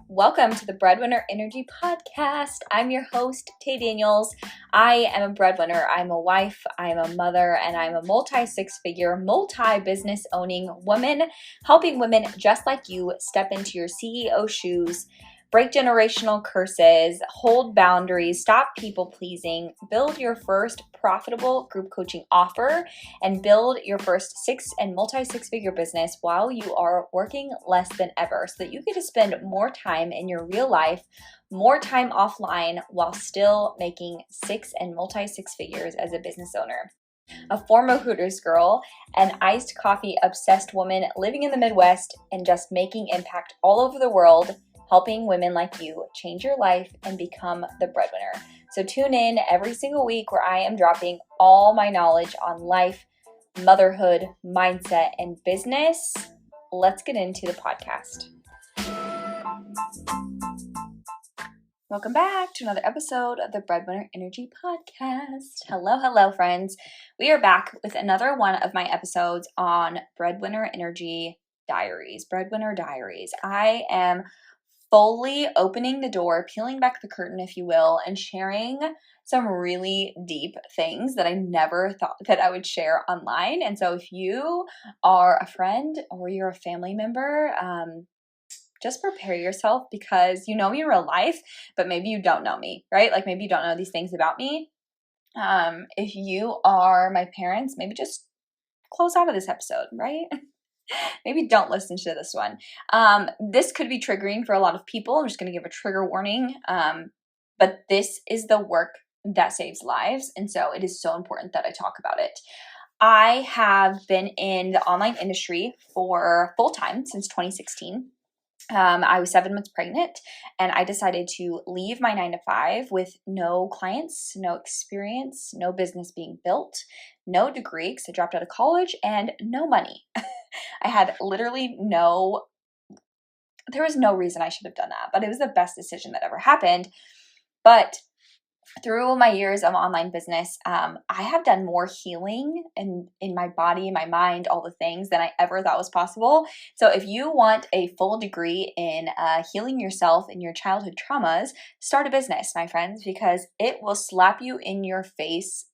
Welcome to the Breadwinner Energy Podcast. I'm your host, Tay Daniels. I am a breadwinner. I'm a wife, I'm a mother, and I'm a multi-six-figure, multi-business owning woman, helping women just like you step into your CEO shoes, break generational curses, hold boundaries, stop people pleasing, build your first profitable group coaching offer, and build your first multi-six-figure business while you are working less than ever so that you get to spend more time in your real life, more time offline while still making multi-six figures as a business owner. A former Hooters girl, an iced coffee obsessed woman living in the Midwest and just making impact all over the world, helping women like you change your life and become the breadwinner. So tune in every single week where I am dropping all my knowledge on life, motherhood, mindset, and business. Let's get into the podcast. Welcome back to another episode of the Breadwinner Energy Podcast. Hello, friends. We are back with another one of my episodes on Breadwinner Energy Diaries. Breadwinner Diaries. I am fully opening the door, peeling back the curtain, if you will, and sharing some really deep things that I never thought that I would share online. And so if you are a friend or you're a family member, just prepare yourself because you know me in real life, but maybe you don't know me, right? Like maybe you don't know these things about me. If you are my parents, maybe just close out of this episode, right? Maybe don't listen to this one. This could be triggering for a lot of people. I'm just going to give a trigger warning. But this is the work that saves lives. And so it is so important that I talk about it. I have been in the online industry for full time since 2016. I was 7 months pregnant and I decided to leave my 9 to 5 with no clients, no experience, no business being built, no degree because I dropped out of college, and no money. I had literally there was no reason I should have done that, but it was the best decision that ever happened. But through my years of online business, I have done more healing in my body, my mind, all the things than I ever thought was possible. So if you want a full degree in healing yourself and your childhood traumas, start a business, my friends, because it will slap you in your face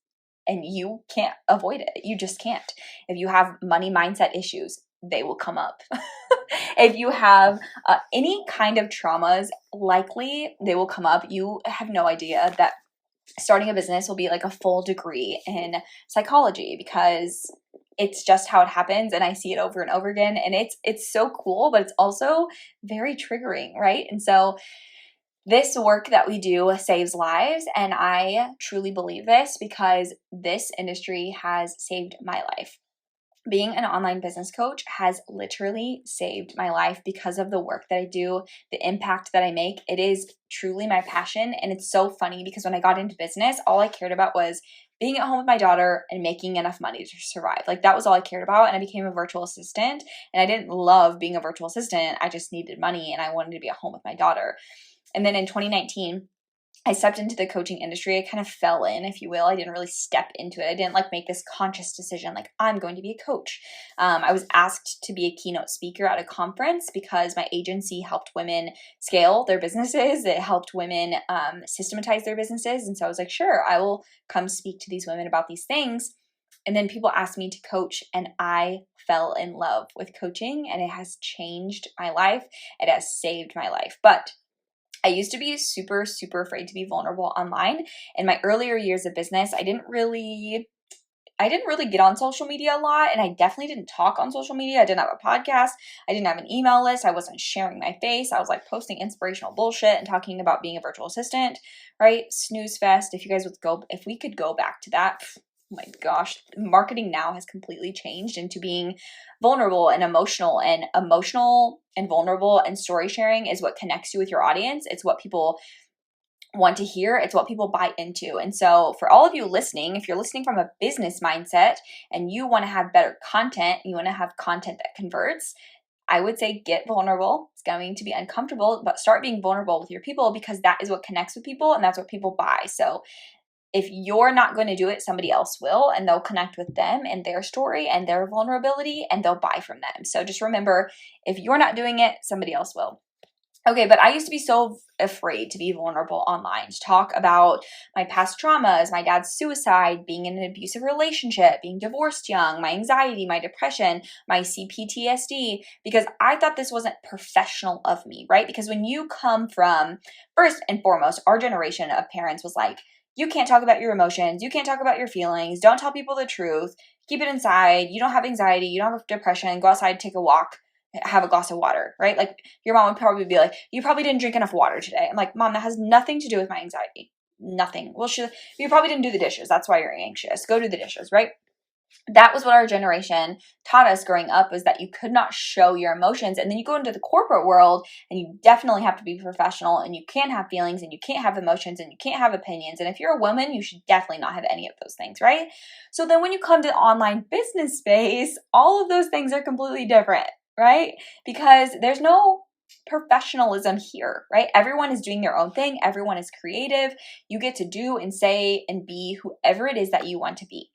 and you can't avoid it. You just can't. If you have money mindset issues, they will come up. If you have any kind of traumas, likely they will come up. You have no idea that starting a business will be like a full degree in psychology because it's just how it happens, and I see it over and over again, and it's so cool, but it's also very triggering, right? And so this work that we do saves lives, and I truly believe this because this industry has saved my life. Being an online business coach has literally saved my life because of the work that I do, the impact that I make. It is truly my passion. And it's so funny because when I got into business, all I cared about was being at home with my daughter and making enough money to survive. Like that was all I cared about. And I became a virtual assistant, and I didn't love being a virtual assistant. I just needed money and I wanted to be at home with my daughter. And then in 2019, I stepped into the coaching industry. I kind of fell in, if you will. I didn't really step into it. I didn't make this conscious decision, like I'm going to be a coach. I was asked to be a keynote speaker at a conference because my agency helped women scale their businesses. It helped women systematize their businesses. And so I was like, sure, I will come speak to these women about these things. And then people asked me to coach, and I fell in love with coaching, and it has changed my life. It has saved my life. But I used to be super, super afraid to be vulnerable online. In my earlier years of business, I didn't really get on social media a lot, and I definitely didn't talk on social media. I didn't have a podcast. I didn't have an email list. I wasn't sharing my face. I was posting inspirational bullshit and talking about being a virtual assistant, right? Snooze fest. If we could go back to that, oh my gosh, marketing now has completely changed into being vulnerable and emotional and vulnerable, and story sharing is what connects you with your audience. It's what people want to hear. It's what people buy into. And so for all of you listening, if you're listening from a business mindset and you want to have better content, you want to have content that converts, I would say get vulnerable. It's going to be uncomfortable, but start being vulnerable with your people because that is what connects with people and that's what people buy. So if you're not going to do it, somebody else will, and they'll connect with them and their story and their vulnerability, and they'll buy from them. So just remember, if you're not doing it, somebody else will. Okay, but I used to be so afraid to be vulnerable online, to talk about my past traumas, my dad's suicide, being in an abusive relationship, being divorced young, my anxiety, my depression, my C-PTSD, because I thought this wasn't professional of me, right? Because when you come from, first and foremost, our generation of parents was like, you can't talk about your emotions, you can't talk about your feelings, don't tell people the truth, keep it inside, you don't have anxiety, you don't have depression, go outside, take a walk, have a glass of water, right? Like your mom would probably be like, you probably didn't drink enough water today. I'm like, Mom, that has nothing to do with my anxiety. Nothing. Well, you probably didn't do the dishes. That's why you're anxious. Go do the dishes, right? That was what our generation taught us growing up, was that you could not show your emotions. And then you go into the corporate world and you definitely have to be professional, and you can't have feelings and you can't have emotions and you can't have opinions. And if you're a woman, you should definitely not have any of those things, right? So then when you come to the online business space, all of those things are completely different, right? Because there's no professionalism here, right? Everyone is doing their own thing. Everyone is creative. You get to do and say and be whoever it is that you want to be.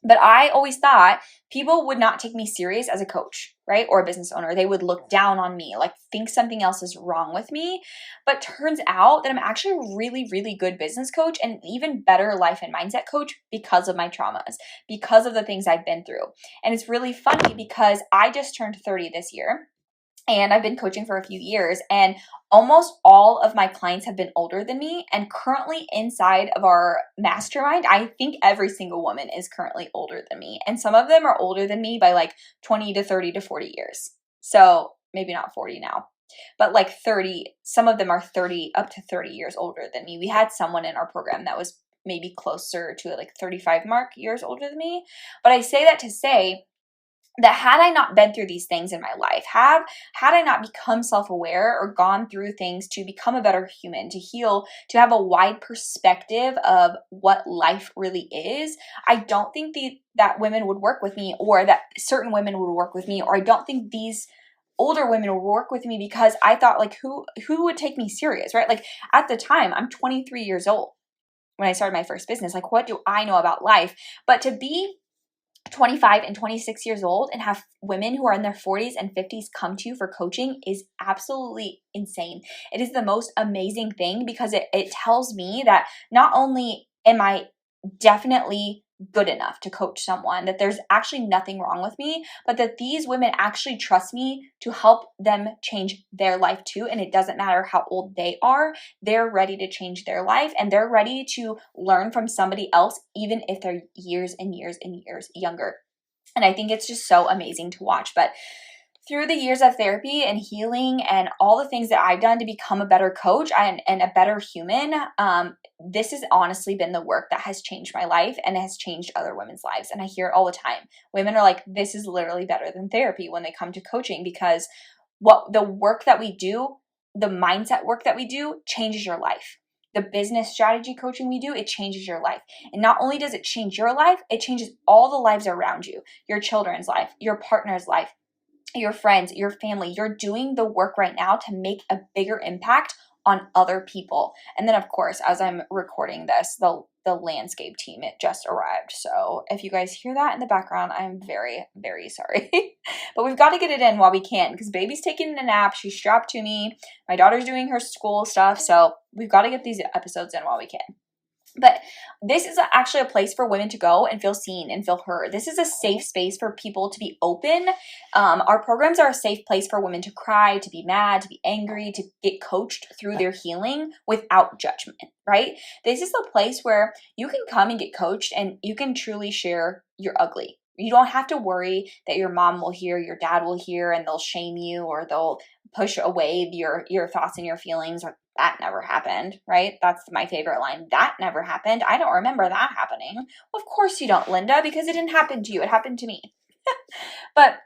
But I always thought people would not take me serious as a coach, right? Or a business owner. They would look down on me, like think something else is wrong with me. But turns out that I'm actually a really, really good business coach and an even better life and mindset coach because of my traumas, because of the things I've been through. And it's really funny because I just turned 30 this year. And I've been coaching for a few years, and almost all of my clients have been older than me. And currently inside of our mastermind, I think every single woman is currently older than me. And some of them are older than me by like 20 to 30 to 40 years. So maybe not 40 now, but like 30. Some of them are 30 up to 30 years older than me. We had someone in our program that was maybe closer to like 35 years older than me. But I say that to say that had I not been through these things in my life, had I not become self-aware or gone through things to become a better human, to heal, to have a wide perspective of what life really is, I don't think that women would work with me, or that certain women would work with me, or I don't think these older women would work with me, because I thought, like, who would take me serious, right? Like at the time, I'm 23 years old when I started my first business. Like, what do I know about life? But to be 25 and 26 years old and have women who are in their 40s and 50s come to you for coaching is absolutely insane. It is the most amazing thing, because it tells me that not only am I definitely good enough to coach someone, that there's actually nothing wrong with me, but that these women actually trust me to help them change their life too. And it doesn't matter how old they are, they're ready to change their life, and they're ready to learn from somebody else, even if they're years and years and years younger. And I think it's just so amazing to watch. But through the years of therapy and healing and all the things that I've done to become a better coach and a better human, this has honestly been the work that has changed my life and has changed other women's lives. And I hear it all the time. Women are like, this is literally better than therapy when they come to coaching, because what the work that we do, the mindset work that we do, changes your life. The business strategy coaching we do, it changes your life. And not only does it change your life, it changes all the lives around you, your children's life, your partner's life, your friends, your family. You're doing the work right now to make a bigger impact on other people. And then, of course, as I'm recording this, the landscape team, it just arrived. So if you guys hear that in the background, I'm very, very sorry. But we've got to get it in while we can, because baby's taking a nap. She's strapped to me. My daughter's doing her school stuff. So we've got to get these episodes in while we can. But this is actually a place for women to go and feel seen and feel heard. This is a safe space for people to be open. Our programs are a safe place for women to cry, to be mad, to be angry, to get coached through their healing without judgment, right? This is a place where you can come and get coached and you can truly share your ugly. You don't have to worry that your mom will hear, your dad will hear, and they'll shame you, or they'll push away your thoughts and your feelings, or that never happened, right? That's my favorite line. That never happened. I don't remember that happening. Well, of course you don't, Linda, because it didn't happen to you. It happened to me. But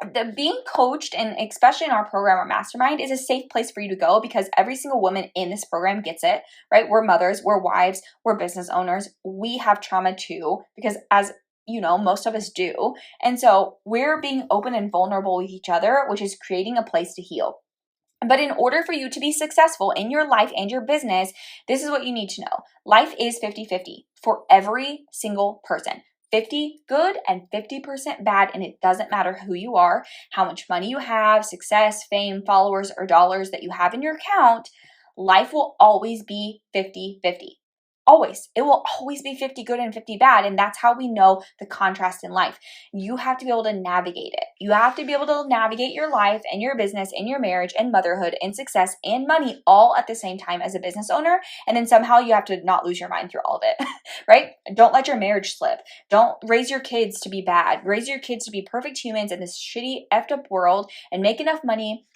the being coached, and especially in our program or mastermind, is a safe place for you to go, because every single woman in this program gets it, right? We're mothers, we're wives, we're business owners. We have trauma too, because as you know, most of us do. And so we're being open and vulnerable with each other, which is creating a place to heal. But in order for you to be successful in your life and your business, this is what you need to know. Life is 50-50 for every single person. 50 good and 50% bad, and it doesn't matter who you are, how much money you have, success, fame, followers, or dollars that you have in your account. Life will always be 50-50. Always. It will always be 50 good and 50 bad, and that's how we know the contrast in life. You have to be able to navigate it. You have to be able to navigate your life and your business and your marriage and motherhood and success and money all at the same time as a business owner, and then somehow you have to not lose your mind through all of it, right? Don't let your marriage slip. Don't raise your kids to be bad. Raise your kids to be perfect humans in this shitty, effed up world and make enough money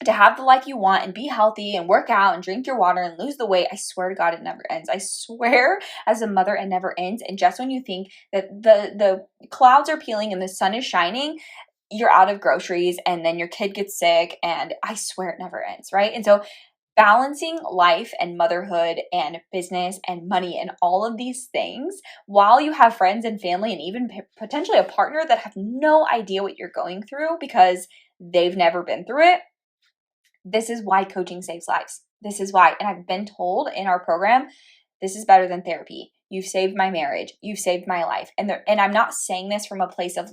to have the life you want and be healthy and work out and drink your water and lose the weight. I swear to God, it never ends. I swear as a mother, it never ends. And just when you think that the clouds are peeling and the sun is shining, you're out of groceries and then your kid gets sick, and I swear it never ends, right? And so balancing life and motherhood and business and money and all of these things while you have friends and family and even potentially a partner that have no idea what you're going through because they've never been through it. This is why coaching saves lives. This is why. And I've been told in our program, this is better than therapy. You've saved my marriage. You've saved my life. And I'm not saying this from a place of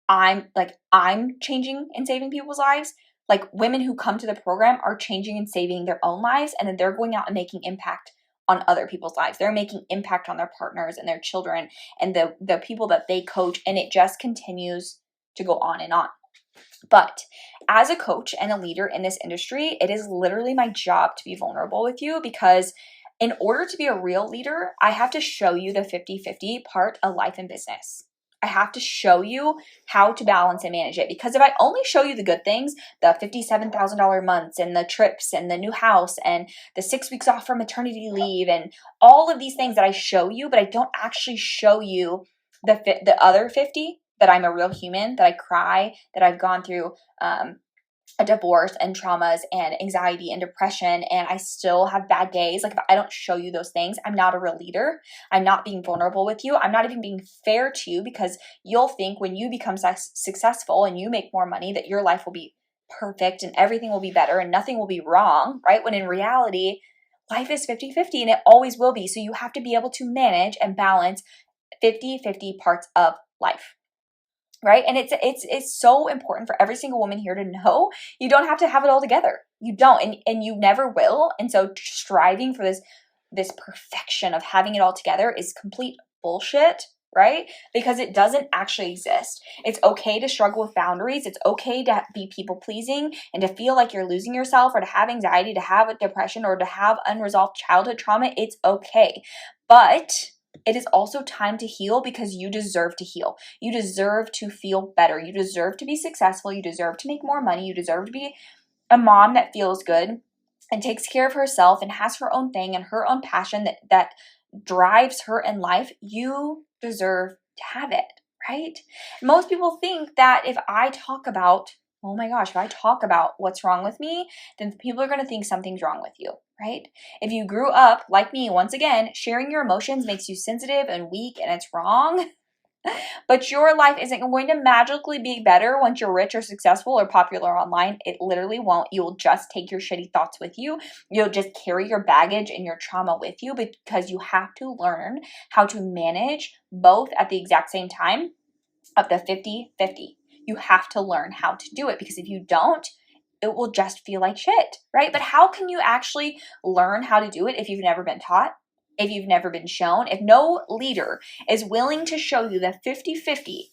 I'm changing and saving people's lives. Like, women who come to the program are changing and saving their own lives, and then they're going out and making impact on other people's lives. They're making impact on their partners and their children and the people that they coach, and it just continues to go on and on. But as a coach and a leader in this industry, it is literally my job to be vulnerable with you, because in order to be a real leader, I have to show you the 50-50 part of life and business. I have to show you how to balance and manage it, because if I only show you the good things, the $57,000 months and the trips and the new house and the 6 weeks off from maternity leave and all of these things that I show you, but I don't actually show you the other 50, that I'm a real human, that I cry, that I've gone through a divorce and traumas and anxiety and depression, and I still have bad days. Like, if I don't show you those things, I'm not a real leader. I'm not being vulnerable with you. I'm not even being fair to you, because you'll think when you become successful and you make more money that your life will be perfect and everything will be better and nothing will be wrong, right? When in reality, life is 50-50 and it always will be. So you have to be able to manage and balance 50-50 parts of life. Right? And it's so important for every single woman here to know you don't have to have it all together. You don't, and you never will. And so striving for this perfection of having it all together is complete bullshit, right? Because it doesn't actually exist. It's okay to struggle with boundaries. It's okay to be people pleasing and to feel like you're losing yourself, or to have anxiety, to have a depression, or to have unresolved childhood trauma. It's okay. But it is also time to heal, because you deserve to heal. You deserve to feel better. You deserve to be successful. You deserve to make more money. You deserve to be a mom that feels good and takes care of herself and has her own thing and her own passion that drives her in life. You deserve to have it, right? Most people think that if I talk about, oh my gosh, if I talk about what's wrong with me, then people are going to think something's wrong with you, right? If you grew up like me, once again, sharing your emotions makes you sensitive and weak, and it's wrong. But your life isn't going to magically be better once you're rich or successful or popular online. It literally won't. You will just take your shitty thoughts with you. You'll just carry your baggage and your trauma with you, because you have to learn how to manage both at the exact same time of the 50-50. You have to learn how to do it, because if you don't, it will just feel like shit, right? But how can you actually learn how to do it if you've never been taught? If you've never been shown? If no leader is willing to show you the 50-50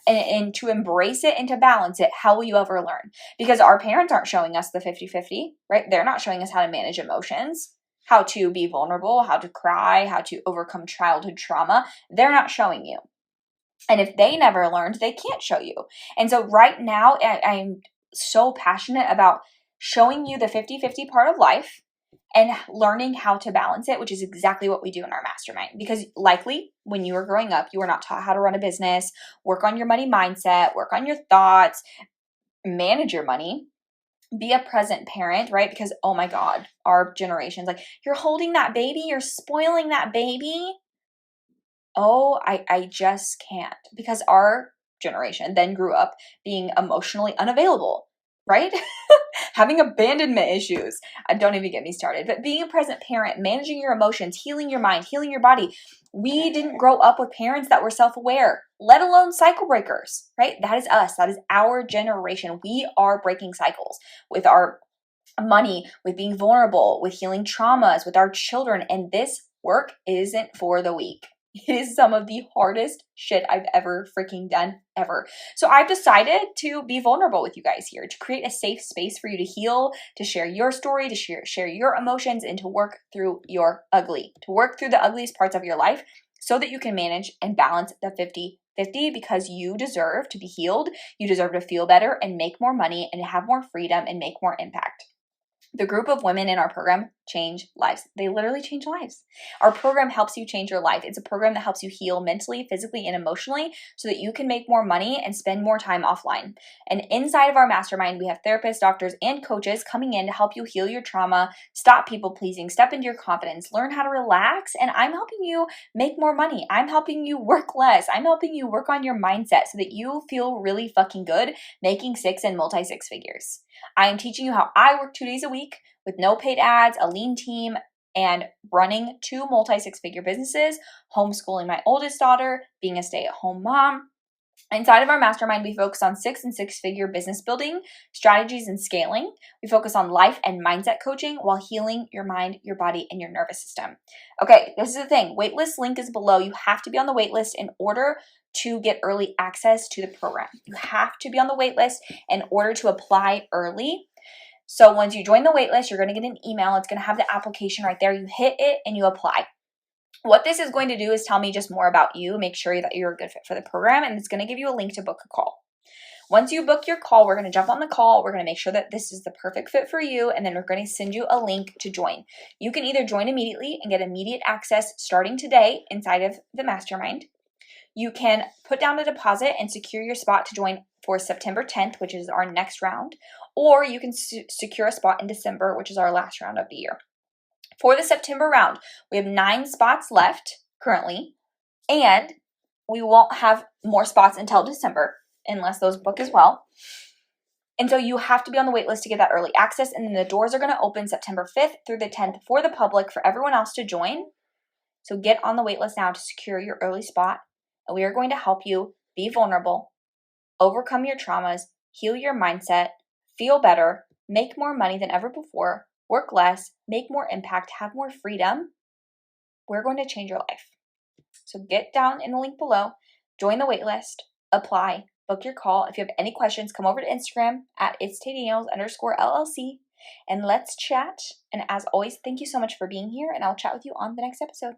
and to embrace it and to balance it, how will you ever learn? Because our parents aren't showing us the 50-50, right? They're not showing us how to manage emotions, how to be vulnerable, how to cry, how to overcome childhood trauma. They're not showing you. And if they never learned, they can't show you. And so right now, I'm so passionate about showing you the 50-50 part of life and learning how to balance it, which is exactly what we do in our mastermind. Because likely when you were growing up, you were not taught how to run a business, work on your money mindset, work on your thoughts, manage your money, be a present parent, right? Because, oh my God, our generation's like, you're holding that baby, you're spoiling that baby. Oh, I just can't, because our generation then grew up being emotionally unavailable. right? Having abandonment issues. Don't even get me started. But being a present parent, managing your emotions, healing your mind, healing your body. We didn't grow up with parents that were self-aware, let alone cycle breakers, right? That is us. That is our generation. We are breaking cycles with our money, with being vulnerable, with healing traumas, with our children. And this work isn't for the weak. It is some of the hardest shit I've ever freaking done ever. So I've decided to be vulnerable with you guys here, to create a safe space for you to heal, to share your story, to share your emotions, and to work through your ugly, to work through the ugliest parts of your life so that you can manage and balance the 50-50, because you deserve to be healed. You deserve to feel better and make more money and have more freedom and make more impact. The group of women in our program change lives. They literally change lives. Our program helps you change your life. It's a program that helps you heal mentally, physically, and emotionally so that you can make more money and spend more time offline. And inside of our mastermind, we have therapists, doctors, and coaches coming in to help you heal your trauma, stop people pleasing, step into your confidence, learn how to relax, and I'm helping you make more money. I'm helping you work less. I'm helping you work on your mindset so that you feel really fucking good making six and multi-six figures. I am teaching you how I work 2 days a week with no paid ads, a lean team, and running 2 multi-six-figure businesses, homeschooling my oldest daughter, being a stay-at-home mom. Inside of our mastermind, we focus on 6 and 6-figure business building, strategies, and scaling. We focus on life and mindset coaching while healing your mind, your body, and your nervous system. Okay, this is the thing. Waitlist link is below. You have to be on the waitlist in order to get early access to the program. You have to be on the waitlist in order to apply early. So once you join the waitlist, you're going to get an email. It's going to have the application right there. You hit it and you apply. What this is going to do is tell me just more about you, make sure that you're a good fit for the program, and it's going to give you a link to book a call. Once you book your call, we're going to jump on the call. We're going to make sure that this is the perfect fit for you, and then we're going to send you a link to join. You can either join immediately and get immediate access starting today inside of the mastermind. You can put down a deposit and secure your spot to join for September 10th, which is our next round, or you can secure a spot in December, which is our last round of the year. For the September round, we have 9 spots left currently, and we won't have more spots until December unless those book as well. And so you have to be on the wait list to get that early access, and then the doors are going to open September 5th through the 10th for the public for everyone else to join. So get on the wait list now to secure your early spot, and we are going to help you be vulnerable, overcome your traumas, heal your mindset, feel better, make more money than ever before, work less, make more impact, have more freedom. We're going to change your life. So get down in the link below, join the waitlist, apply, book your call. If you have any questions, come over to Instagram at its_LLC and let's chat. And as always, thank you so much for being here, and I'll chat with you on the next episode.